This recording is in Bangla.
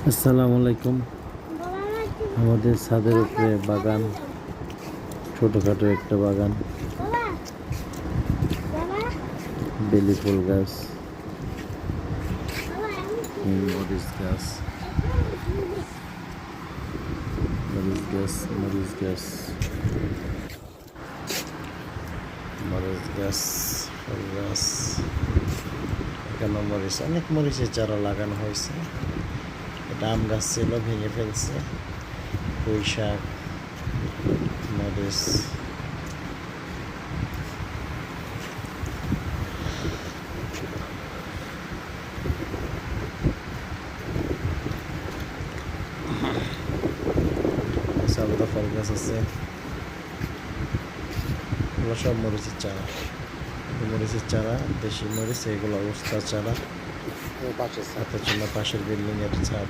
আসসালামু আলাইকুম। আমাদের ছাদের উপরে বাগান, ছোটখাটো একটা বাগান, বেলি ফুল গাছ, মরিচ গাছ, মরিচ গাছ, মরিচ গাছ, মরিচ গাছ, ফুল গাছ। এখানে মরিচ, অনেক মরিচের চারা লাগানো হয়েছে। এটা আম গাছ ছিল, ভেঙে ফেলছে। পুঁই শাক, মরিচ, আলাদা ফল গাছ আছে। এগুলো সব মরিচের চারা। মরিচের চারা, দেশি মরিচ, এগুলো অবস্থা চারা। হাতের জন্য পাশের বিল্ডিং এর ছাদ।